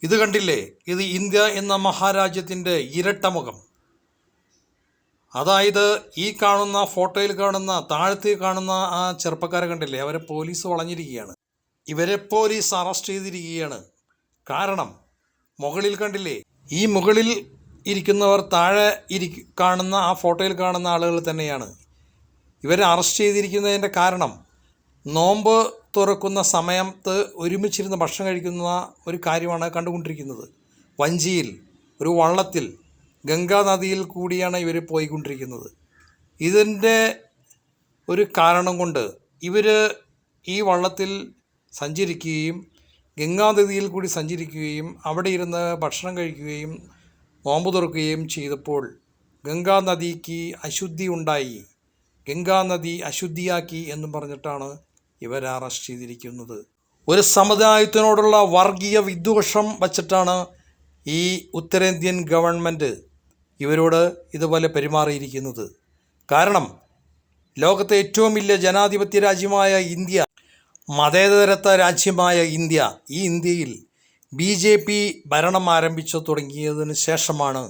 ഇത് കണ്ടില്ലേ? ഇത് ഇന്ത്യ എന്ന മഹാരാജ്യത്തിൻ്റെ ഇരട്ടമുഖം. അതായത് ഈ കാണുന്ന ഫോട്ടോയിൽ കാണുന്ന താഴത്ത് കാണുന്ന ആ ചെറുപ്പക്കാരെ കണ്ടില്ലേ? അവരെ പോലീസ് വളഞ്ഞിരിക്കുകയാണ്. ഇവരെ പോലീസ് അറസ്റ്റ് ചെയ്തിരിക്കുകയാണ്. കാരണം മുകളിൽ കണ്ടില്ലേ? ഈ മുകളിൽ ഇരിക്കുന്നവർ താഴെ കാണുന്ന ആ ഫോട്ടോയിൽ കാണുന്ന ആളുകൾ തന്നെയാണ്. ഇവരെ അറസ്റ്റ് ചെയ്തിരിക്കുന്നതിൻ്റെ കാരണം നോമ്പ് തുറക്കുന്ന സമയത്ത് ഒരുമിച്ചിരുന്ന് ഭക്ഷണം കഴിക്കുന്ന ഒരു കാര്യമാണ് കണ്ടുകൊണ്ടിരിക്കുന്നത്. വഞ്ചിയിൽ ഒരു വള്ളത്തിൽ ഗംഗാ നദിയിൽ കൂടിയാണ് ഇവർ പോയിക്കൊണ്ടിരിക്കുന്നത്. ഇതിൻ്റെ ഒരു കാരണം കൊണ്ട് ഇവർ ഈ വള്ളത്തിൽ സഞ്ചരിക്കുകയും ഗംഗാനദിയിൽ കൂടി സഞ്ചരിക്കുകയും അവിടെ ഇരുന്ന് ഭക്ഷണം കഴിക്കുകയും നോമ്പ് തുറക്കുകയും ചെയ്തപ്പോൾ ഗംഗാനദിക്ക് അശുദ്ധി ഉണ്ടായി, ഗംഗാനദി അശുദ്ധിയാക്കി എന്നും പറഞ്ഞിട്ടാണ് ഇവരെ അറസ്റ്റ് ചെയ്തിരിക്കുന്നത്. ഒരു സമുദായത്തിനോടുള്ള വർഗീയ വിദ്വേഷം വച്ചിട്ടാണ് ഈ ഉത്തരേന്ത്യൻ ഗവൺമെൻറ് ഇവരോട് ഇതുപോലെ പെരുമാറിയിരിക്കുന്നത്. കാരണം ലോകത്തെ ഏറ്റവും വലിയ ജനാധിപത്യ രാജ്യമായ ഇന്ത്യ, മതേതരത്വ രാജ്യമായ ഇന്ത്യ, ഈ ഇന്ത്യയിൽ BJP ഭരണം ആരംഭിച്ചു തുടങ്ങിയതിന് ശേഷമാണ്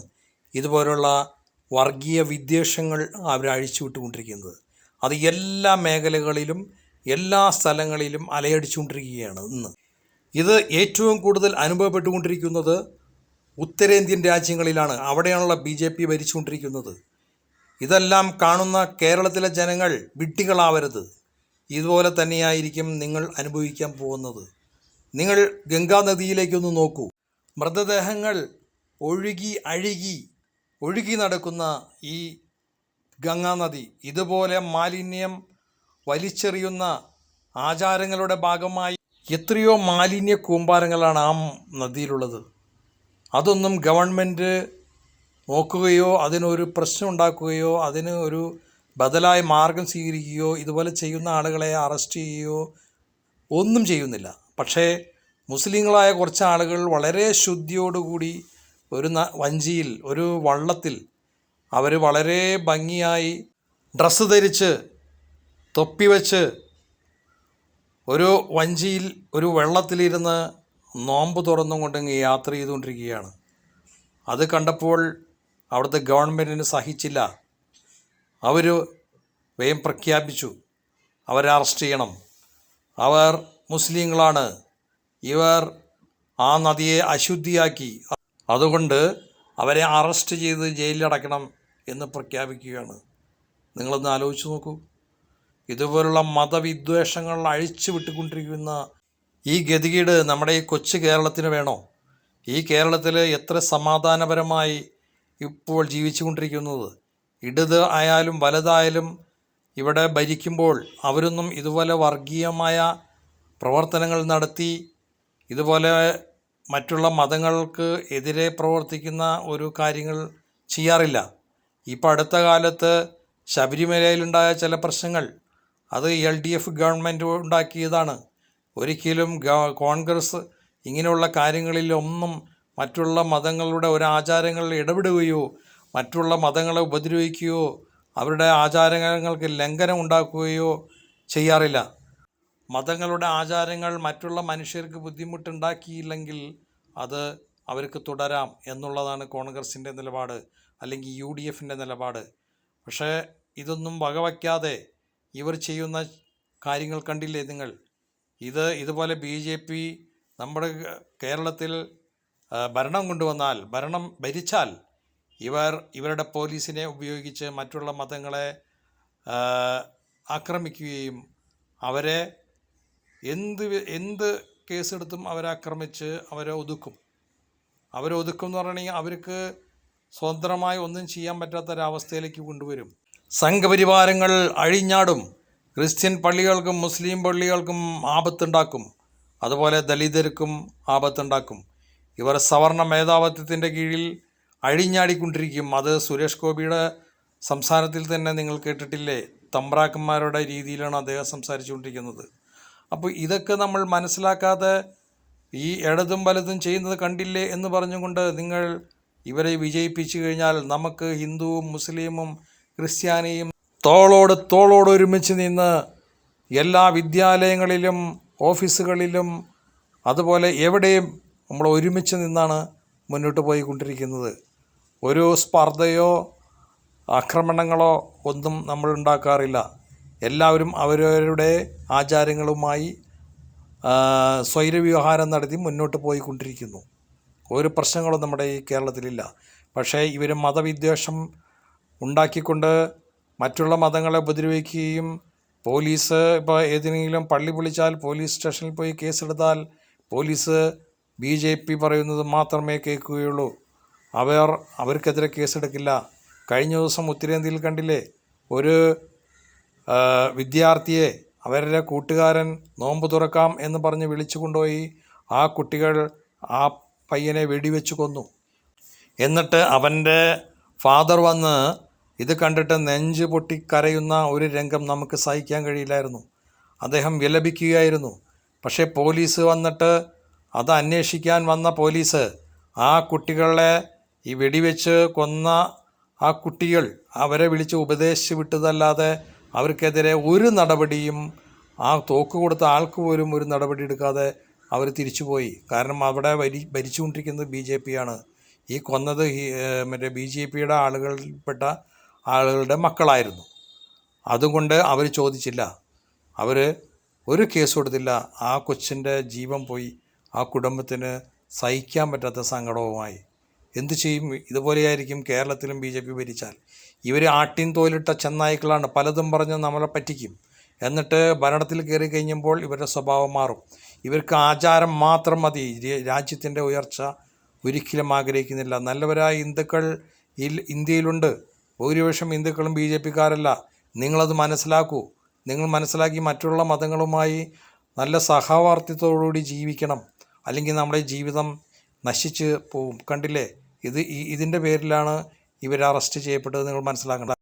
ഇതുപോലുള്ള വർഗീയ വിദ്വേഷങ്ങൾ അവർ അഴിച്ചുവിട്ടുകൊണ്ടിരിക്കുന്നത്. അത് എല്ലാ മേഖലകളിലും എല്ലാ സ്ഥലങ്ങളിലും അലയടിച്ചുകൊണ്ടിരിക്കുകയാണ് ഇന്ന്. ഇത് ഏറ്റവും കൂടുതൽ അനുഭവപ്പെട്ടുകൊണ്ടിരിക്കുന്നത് ഉത്തരേന്ത്യൻ രാജ്യങ്ങളിലാണ്. അവിടെയാണല്ലോ BJP ഭരിച്ചുകൊണ്ടിരിക്കുന്നത്. ഇതെല്ലാം കാണുന്ന കേരളത്തിലെ ജനങ്ങൾ വിഡ്ഢികളാവരുത്. ഇതുപോലെ തന്നെയായിരിക്കും നിങ്ങൾ അനുഭവിക്കാൻ പോകുന്നത്. നിങ്ങൾ ഗംഗാനദിയിലേക്കൊന്ന് നോക്കൂ. മൃതദേഹങ്ങൾ ഒഴുകി നടക്കുന്ന ഈ ഗംഗാനദി ഇതുപോലെ മാലിന്യം വലിച്ചെറിയുന്ന ആചാരങ്ങളുടെ ഭാഗമായി എത്രയോ മാലിന്യ കൂമ്പാരങ്ങളാണ് ആ നദിയിലുള്ളത്. അതൊന്നും ഗവൺമെൻറ് നോക്കുകയോ അതിനൊരു പ്രശ്നം ഉണ്ടാക്കുകയോ അതിന് ഒരു ബദലായ മാർഗം സ്വീകരിക്കുകയോ ഇതുപോലെ ചെയ്യുന്ന ആളുകളെ അറസ്റ്റ് ചെയ്യുകയോ ഒന്നും ചെയ്യുന്നില്ല. പക്ഷേ മുസ്ലിങ്ങളായ കുറച്ച് ആളുകൾ വളരെ ശുദ്ധിയോടുകൂടി ഒരു വഞ്ചിയിൽ ഒരു വള്ളത്തിൽ അവർ വളരെ ഭംഗിയായി ഡ്രസ്സ് ധരിച്ച് തൊപ്പി വെച്ച് ഒരു വഞ്ചിയിൽ ഒരു വെള്ളത്തിലിരുന്ന് നോമ്പ് തുറന്നുകൊണ്ട് യാത്ര ചെയ്തുകൊണ്ടിരിക്കുകയാണ്. അത് കണ്ടപ്പോൾ അവിടുത്തെ ഗവൺമെൻറ്റിന് സഹിച്ചില്ല. അവർ വേഗം പ്രഖ്യാപിച്ചു അവരെ അറസ്റ്റ് ചെയ്യണം. അവർ മുസ്ലിങ്ങളാണ്, ഇവർ ആ നദിയെ അശുദ്ധിയാക്കി, അതുകൊണ്ട് അവരെ അറസ്റ്റ് ചെയ്ത് ജയിലിലടക്കണം എന്ന് പ്രഖ്യാപിക്കുകയാണ്. നിങ്ങളൊന്ന് ആലോചിച്ച് നോക്കൂ. ഇതുപോലുള്ള മതവിദ്വേഷങ്ങൾ അഴിച്ചു വിട്ടുകൊണ്ടിരിക്കുന്ന ഈ ഗതികേട് നമ്മുടെ ഈ കൊച്ചു കേരളത്തിന് വേണോ? ഈ കേരളത്തിൽ എത്ര സമാധാനപരമായി ഇപ്പോൾ ജീവിച്ചു കൊണ്ടിരിക്കുന്നത്. ഇടത് ആയാലും വലതായാലും ഇവിടെ ഭരിക്കുമ്പോൾ അവരൊന്നും ഇതുപോലെ വർഗീയമായ പ്രവർത്തനങ്ങൾ നടത്തി ഇതുപോലെ മറ്റുള്ള മതങ്ങൾക്ക് എതിരെ പ്രവർത്തിക്കുന്ന ഒരു കാര്യങ്ങൾ ചെയ്യാറില്ല. ഇപ്പോൾ അടുത്ത കാലത്ത് ശബരിമലയിലുണ്ടായ ചില പ്രശ്നങ്ങൾ അത് LDF ഗവൺമെൻറ് ഉണ്ടാക്കിയതാണ്. ഒരിക്കലും കോൺഗ്രസ് ഇങ്ങനെയുള്ള കാര്യങ്ങളിലൊന്നും മറ്റുള്ള മതങ്ങളുടെ ഒരാചാരങ്ങളിൽ ഇടപെടുകയോ മറ്റുള്ള മതങ്ങളെ ഉപദ്രവിക്കുകയോ അവരുടെ ആചാരങ്ങൾക്ക് ലംഘനം ഉണ്ടാക്കുകയോ ചെയ്യാറില്ല. മതങ്ങളുടെ ആചാരങ്ങൾ മറ്റുള്ള മനുഷ്യർക്ക് ബുദ്ധിമുട്ടുണ്ടാക്കിയില്ലെങ്കിൽ അത് അവർക്ക് തുടരാം എന്നുള്ളതാണ് കോൺഗ്രസിൻ്റെ നിലപാട്, അല്ലെങ്കിൽ UDFൻ്റെ നിലപാട്. പക്ഷേ ഇതൊന്നും വകവയ്ക്കാതെ ഇവർ ചെയ്യുന്ന കാര്യങ്ങൾ കണ്ടില്ലേ നിങ്ങൾ? ഇതുപോലെ BJP നമ്മുടെ കേരളത്തിൽ ഭരിച്ചാൽ ഇവരുടെ പോലീസിനെ ഉപയോഗിച്ച് മറ്റുള്ള മതങ്ങളെ ആക്രമിക്കുകയും അവരെ എന്ത് കേസെടുത്തും അവരെ ആക്രമിച്ച് അവരെ ഒതുക്കും എന്ന് പറഞ്ഞാൽ അവർക്ക് സ്വതന്ത്രമായി ഒന്നും ചെയ്യാൻ പറ്റാത്തൊരവസ്ഥയിലേക്ക് കൊണ്ടുവരും. സംഘപരിവാരങ്ങൾ അഴിഞ്ഞാടും. ക്രിസ്ത്യൻ പള്ളികൾക്കും മുസ്ലിം പള്ളികൾക്കും ആപത്തുണ്ടാക്കും. അതുപോലെ ദലിതർക്കും ആപത്തുണ്ടാക്കും. ഇവർ സവർണ മേധാവിത്വത്തിൻ്റെ കീഴിൽ അഴിഞ്ഞാടിക്കൊണ്ടിരിക്കും. അത് സുരേഷ് ഗോപിയുടെ സംസാരത്തിൽ തന്നെ നിങ്ങൾ കേട്ടിട്ടില്ലേ? തമ്പ്രാക്കന്മാരുടെ രീതിയിലാണ് അദ്ദേഹം സംസാരിച്ചുകൊണ്ടിരിക്കുന്നത്. അപ്പോൾ ഇതൊക്കെ നമ്മൾ മനസ്സിലാക്കാതെ ഈ ഇടതും വലതും ചെയ്യുന്നത് കണ്ടില്ലേ എന്ന് പറഞ്ഞുകൊണ്ട് നിങ്ങൾ ഇവരെ വിജയിപ്പിച്ചു കഴിഞ്ഞാൽ നമുക്ക് ഹിന്ദുവും മുസ്ലിമും ക്രിസ്ത്യാനിയും തോളോട് ഒരുമിച്ച് നിന്ന് എല്ലാ വിദ്യാലയങ്ങളിലും ഓഫീസുകളിലും അതുപോലെ എവിടെയും നമ്മൾ ഒരുമിച്ച് നിന്നാണ് മുന്നോട്ട് പോയിക്കൊണ്ടിരിക്കുന്നത്. ഒരു സ്പർദ്ധയോ ആക്രമണങ്ങളോ ഒന്നും നമ്മൾ ഉണ്ടാക്കാറില്ല. എല്ലാവരും അവരവരുടെ ആചാരങ്ങളുമായി സ്വൈരവ്യവഹാരം നടത്തി മുന്നോട്ട് പോയിക്കൊണ്ടിരിക്കുന്നു. ഒരു പ്രശ്നങ്ങളും നമ്മുടെ ഈ കേരളത്തിലില്ല. പക്ഷേ ഇവർ മതവിദ്വേഷം ഉണ്ടാക്കിക്കൊണ്ട് മറ്റുള്ള മതങ്ങളെ ഉപദ്രവിക്കുകയും പോലീസ് ഇപ്പോൾ ഏതെങ്കിലും പള്ളി പൊളിച്ചാൽ പോലീസ് സ്റ്റേഷനിൽ പോയി കേസെടുത്താൽ പോലീസ് BJP പറയുന്നത് മാത്രമേ കേൾക്കുകയുള്ളൂ. അവർക്കെതിരെ കേസെടുക്കില്ല. കഴിഞ്ഞ ദിവസം ഉത്തരേന്ത്യയിൽ കണ്ടില്ലേ, ഒരു വിദ്യാർത്ഥിയെ അവരുടെ കൂട്ടുകാരൻ നോമ്പ് തുറക്കാം എന്ന് പറഞ്ഞ് വിളിച്ചു കൊണ്ടുപോയി ആ കുട്ടികൾ ആ പയ്യനെ വെടിവെച്ച് കൊന്നു. എന്നിട്ട് അവൻ്റെ ഫാദർ വന്ന് ഇത് കണ്ടിട്ട് നെഞ്ച് പൊട്ടി കരയുന്ന ഒരു രംഗം നമുക്ക് സഹിക്കാൻ കഴിയില്ലായിരുന്നു. അദ്ദേഹം വിലപിക്കുകയായിരുന്നു. പക്ഷേ പോലീസ് വന്നിട്ട് അത് അന്വേഷിക്കാൻ വന്ന പോലീസ് ആ കുട്ടികളെ ഈ വെടിവെച്ച് കൊന്ന ആ കുട്ടികൾ അവരെ വിളിച്ച് ഉപദേശിച്ച് വിട്ടതല്ലാതെ അവർക്കെതിരെ ഒരു നടപടിയും ആ തോക്ക് കൊടുത്ത ആൾക്ക് പോലും ഒരു നടപടി എടുക്കാതെ അവർ തിരിച്ചുപോയി. കാരണം അവിടെ ഭരിച്ചുകൊണ്ടിരിക്കുന്നത് BJP ആണ്. ഈ കൊന്നത് മറ്റേ BJPയുടെ ആളുകളിൽപ്പെട്ട ആളുകളുടെ മക്കളായിരുന്നു. അതുകൊണ്ട് അവർ ചോദിച്ചില്ല, അവർ ഒരു കേസ് കൊടുത്തില്ല. ആ കൊച്ചിൻ്റെ ജീവൻ പോയി. ആ കുടുംബത്തിന് സഹിക്കാൻ പറ്റാത്ത സങ്കടവുമായി. എന്തു ചെയ്യും? ഇതുപോലെയായിരിക്കും കേരളത്തിലും BJP ഭരിച്ചാൽ. ഇവർ ആട്ടിൻ തോലിട്ട ചെന്നായ്ക്കളാണ്. പലതും പറഞ്ഞ് നമ്മളെ പറ്റിക്കും. എന്നിട്ട് ഭരണത്തിൽ കയറി കഴിഞ്ഞപ്പോൾ ഇവരുടെ സ്വഭാവം മാറും. ഇവർക്ക് ആചാരം മാത്രം മതി. രാജ്യത്തിൻ്റെ ഉയർച്ച ഒരിക്കലും ആഗ്രഹിക്കുന്നില്ല. നല്ലവരായ ഹിന്ദുക്കൾ ഇന്ത്യയിലുണ്ട്. ഭൂരിപക്ഷം ഹിന്ദുക്കളും BJPക്കാരല്ല. നിങ്ങളത് മനസ്സിലാക്കൂ. നിങ്ങൾ മനസ്സിലാക്കി മറ്റുള്ള മതങ്ങളുമായി നല്ല സഹവർത്തിത്വത്തോടുകൂടി ജീവിക്കണം. അല്ലെങ്കിൽ നമ്മുടെ ജീവിതം നശിച്ച് പോവും. കണ്ടില്ലേ, ഇതിൻ്റെ പേരിലാണ് ഇവർ അറസ്റ്റ് ചെയ്യപ്പെട്ടത്. നിങ്ങൾ മനസ്സിലാക്കണം.